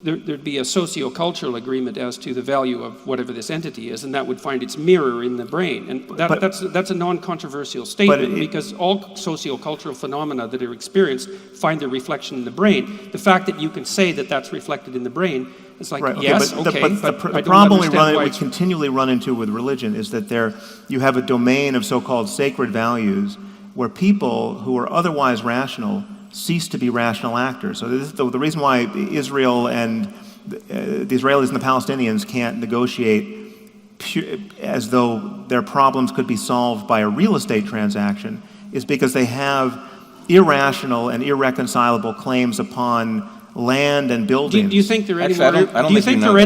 there'd be a socio-cultural agreement as to the value of whatever this entity is, and that would find its mirror in the brain. And that's a non-controversial statement, because all socio-cultural phenomena that are experienced find their reflection in the brain. The fact that you can say that that's reflected in the brain, it's like, yes, okay, but the problem we continually run into with religion is that you have a domain of so-called sacred values where people who are otherwise rational cease to be rational actors. So this is the reason why Israel and the Israelis and the Palestinians can't negotiate as though their problems could be solved by a real estate transaction is because they have irrational and irreconcilable claims upon land and buildings. Do you think they're any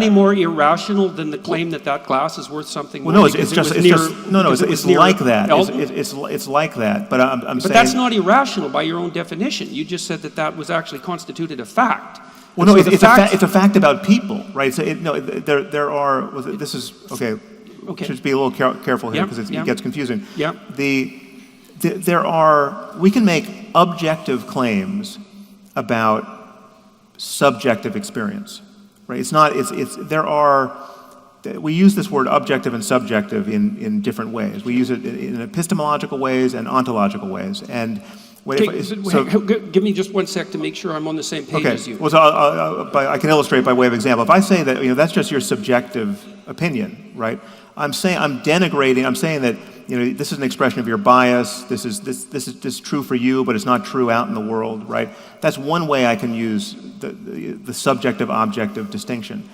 more irrational than the claim that glass is worth something more? Well, no, it's like that. It's like that. But I'm saying. But that's not irrational by your own definition. You just said that was actually constituted a fact. Well, no, it's a fact about people, right? So there are. This is okay. Okay. Should be a little careful here because it gets confusing. Yeah. We can make objective claims about subjective experience, right? We use this word objective and subjective in different ways. We use it in epistemological ways and ontological ways. And give me just 1 sec to make sure I'm on the same page as you. Well, so I can illustrate by way of example. If I say that that's just your subjective opinion, right? I'm denigrating. I'm saying that this is an expression of your bias. This is true for you, but it's not true out in the world, right? That's one way I can use the subjective-objective distinction,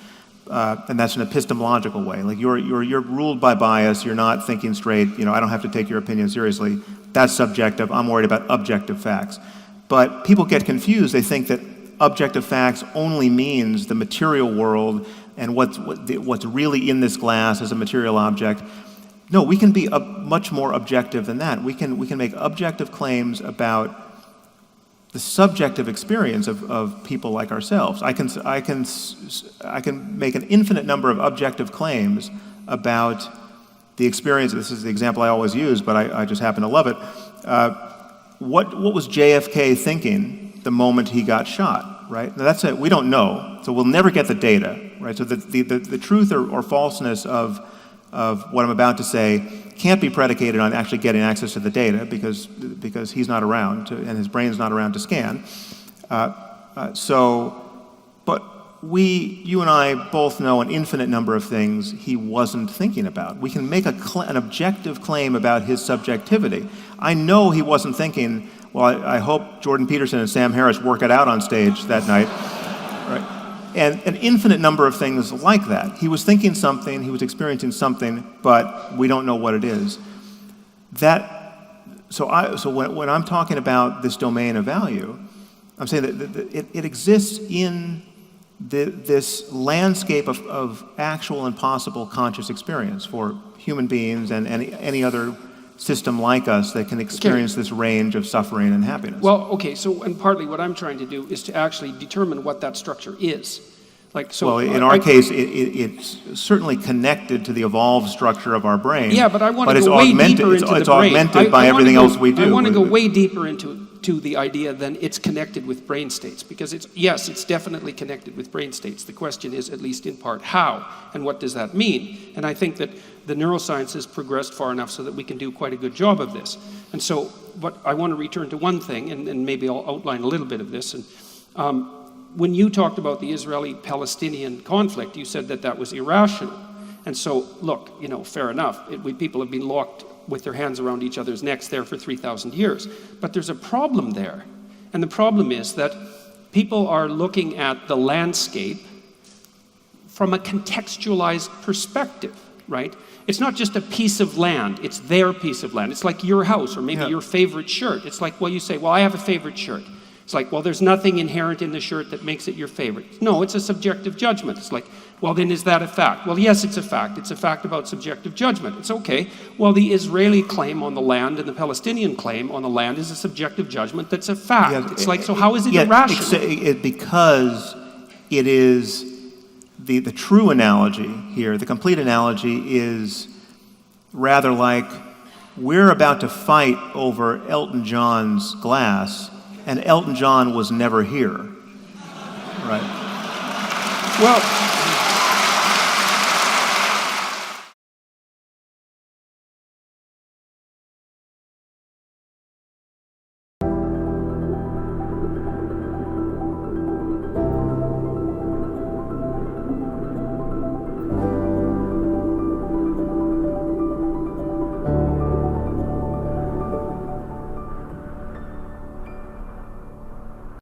and that's an epistemological way. Like you're ruled by bias. You're not thinking straight. I don't have to take your opinion seriously. That's subjective. I'm worried about objective facts. But people get confused. They think that objective facts only means the material world and what's really in this glass as a material object. No, we can be much more objective than that. We can make objective claims about the subjective experience of people like ourselves. I can make an infinite number of objective claims about the experience. This is the example I always use, but I just happen to love it. What was JFK thinking the moment he got shot? Right? Now that's it. We don't know, so we'll never get the data. Right? So the truth or falseness of what I'm about to say can't be predicated on actually getting access to the data because he's not around and his brain's not around to scan. But you and I both know an infinite number of things he wasn't thinking about. We can make an objective claim about his subjectivity. I know he wasn't thinking, well, I hope Jordan Peterson and Sam Harris work it out on stage that night, right? And an infinite number of things like that. He was thinking something, he was experiencing something, but we don't know what it is. So when I'm talking about this domain of value, I'm saying that it exists in this landscape of actual and possible conscious experience for human beings and any other system like us that can experience this range of suffering and happiness. Well, okay, so and partly what I'm trying to do is to actually determine what that structure is. In our case, it's certainly connected to the evolved structure of our brain. Yeah, but I want to go way deeper into the brain. It's augmented by everything else we do. I want to go way deeper into the idea than it's connected with brain states, because it's definitely connected with brain states. The question is, at least in part, how and what does that mean? And I think that the neuroscience has progressed far enough so that we can do quite a good job of this. And so, but I want to return to one thing, and maybe I'll outline a little bit of this. And when you talked about the Israeli-Palestinian conflict, you said that was irrational. And so, look, fair enough. People have been locked with their hands around each other's necks there for 3,000 years. But there's a problem there. And the problem is that people are looking at the landscape from a contextualized perspective, right? It's not just a piece of land, it's their piece of land. It's like your house or maybe your favorite shirt. It's like, well, you say, well, I have a favorite shirt. It's like, well, there's nothing inherent in the shirt that makes it your favorite. No, it's a subjective judgment. It's like, well, then is that a fact? Well, yes, it's a fact. It's a fact about subjective judgment. It's okay. Well, the Israeli claim on the land and the Palestinian claim on the land is a subjective judgment that's a fact. Yeah, it's like, so how is it irrational? Because it is the true analogy here, the complete analogy is rather like we're about to fight over Elton John's glass, and Elton John was never here, right? Well,